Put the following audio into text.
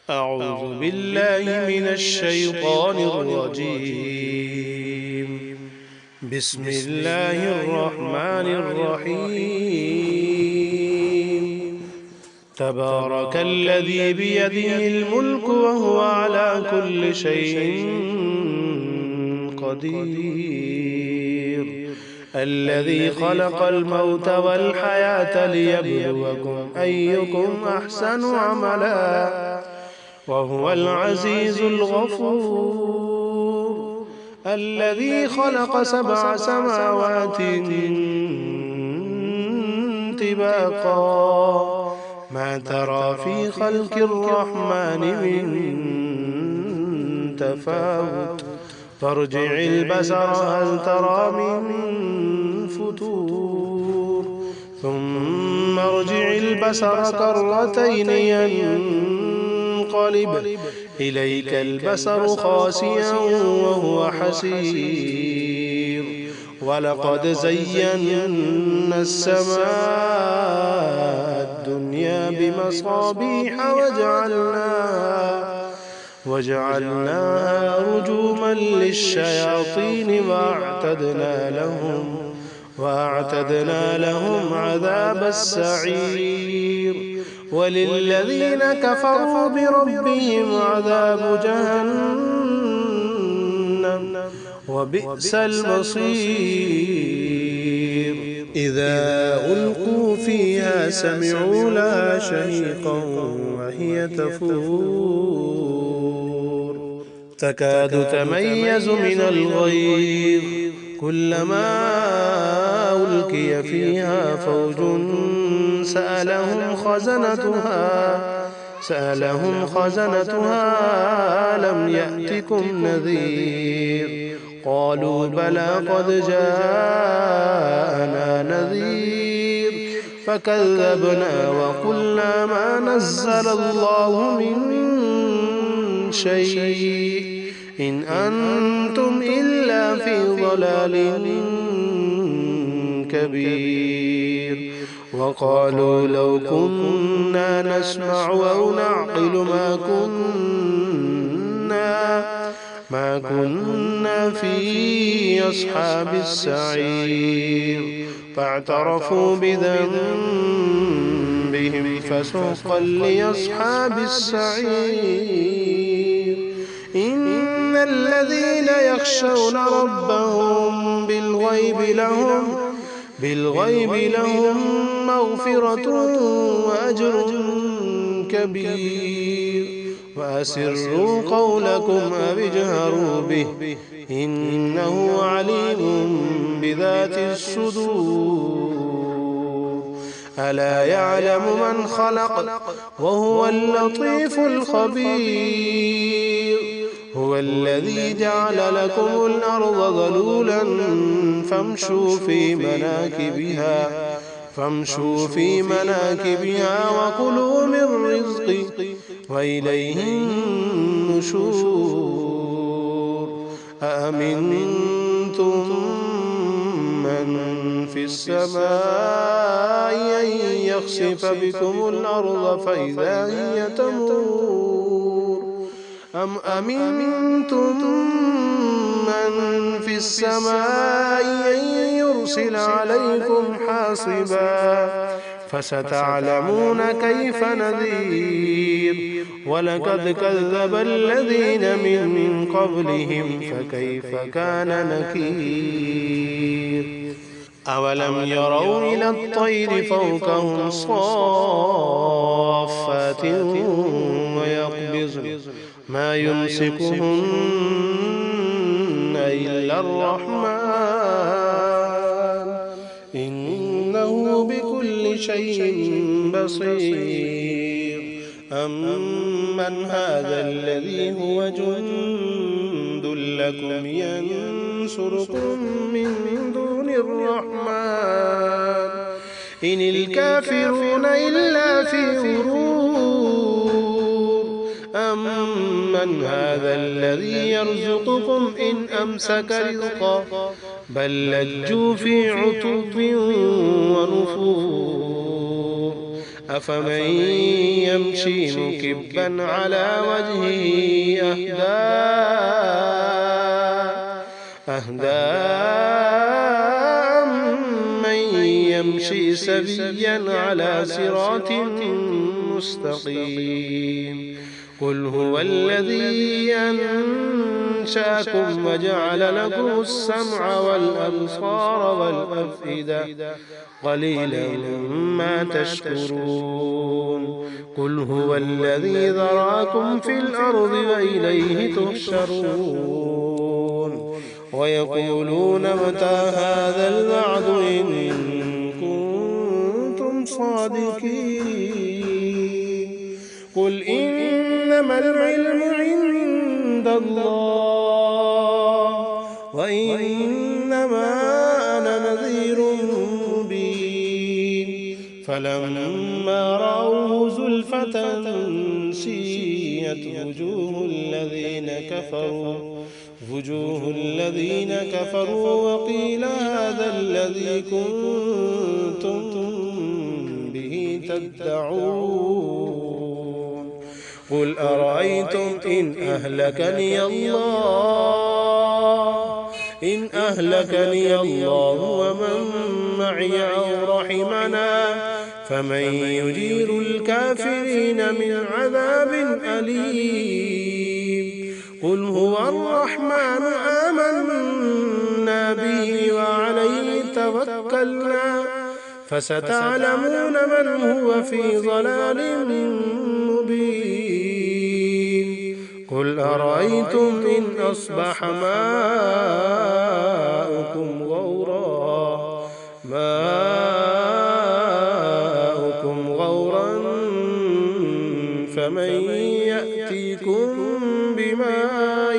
أعوذ بالله من الشيطان الرجيم. بسم الله الرحمن الرحيم. تبارك الذي بيده الملك وهو على كل شيء قدير. الذي خلق الموت والحياة ليبلوكم أيكم أحسن عملا وهو العزيز الغفور. الذي خلق 7 سماوات طباقا ما ترى في خلق الرحمن من تفاوت فارجع البصر هل ترى من فتور ثم ارجع البصر كرتين ينقلب إليك البصر خاسئا وهو حسير. ولقد زينا السماء الدنيا بمصابيح وجعلناها رجوما للشياطين وأعتدنا لهم عذاب السعير. وللذين كفروا بربهم عذاب جهنم وبئس المصير. إذا ألقوا فيها سمعوا لها شهيقا وهي تفور تكاد تميز من الغيظ كلما ألقي فيها فوج سألهم خزنتها ألم يأتكم نذير قالوا بلى قد جاءنا نذير فكذبنا وقلنا ما نزل الله من شيء إن أنتم إلا في ضلال كبير. وقالوا لو كنا نسمع أو نعقل ما كنا في أصحاب السعير فاعترفوا بذنبهم فسوقا لأصحاب السعير. إن الذين يخشون ربهم بالغيب لهم مغفرة وأجر كبير. وأسروا قولكم أو اجهروا به إنه عليم بذات الصدور. ألا يعلم من خلق وهو اللطيف الخبير. هو الذي جعل لكم الأرض ذلولا فامشوا في مناكبها وكلوا من رزقه وإليه النشور. أأمنتم من في السماء أن يخسف بكم الأرض فإذا هي تمور أم أمنتم من في السماء أن يرسل عليكم حاصبا فستعلمون كيف نذير. ولقد كذب الذين من قبلهم فكيف كان نكير. أولم يروا إلى الطير فوقهم صافات ويقبضن ما يمسكهن إلا الرحمن إنه بكل شيء بصير. أمن هذا الذي هو جند لكم ينصركم من دون الرحمن إن الكافرون إلا في غرور. أمن هذا الذي يرزقكم إن أمسك رزقا بل لجوا في عتب ونفور. أفمن يمشي مكبا على وجهه أهدى أمن يمشي سويا على صراط مستقيم قل هو الذي أنشأكم وجعل لكم السمع والأبصار والأفئدة قليلا ما تشكرون قل هو الذي ذرأكم في الأرض وإليه تحشرون ويقولون متى هذا الوعد إن كنتم صادقين قل إنما العلم عند الله وإنما أنا نذير مبين فلما رأوه زلفة سيئت وجوه الذين كفروا وقيل هذا الذي كنتم به تدعون قل أرأيتم إن أهلكني الله ومن معي أو رحمنا فمن يجير الكافرين من عذاب أليم قل هو الرحمن آمنا به وعليه توكلنا فستعلمون من هو في ضلال مبين قل أرأيتم إن أصبح ماؤكم غورا فمن يأتيكم بماء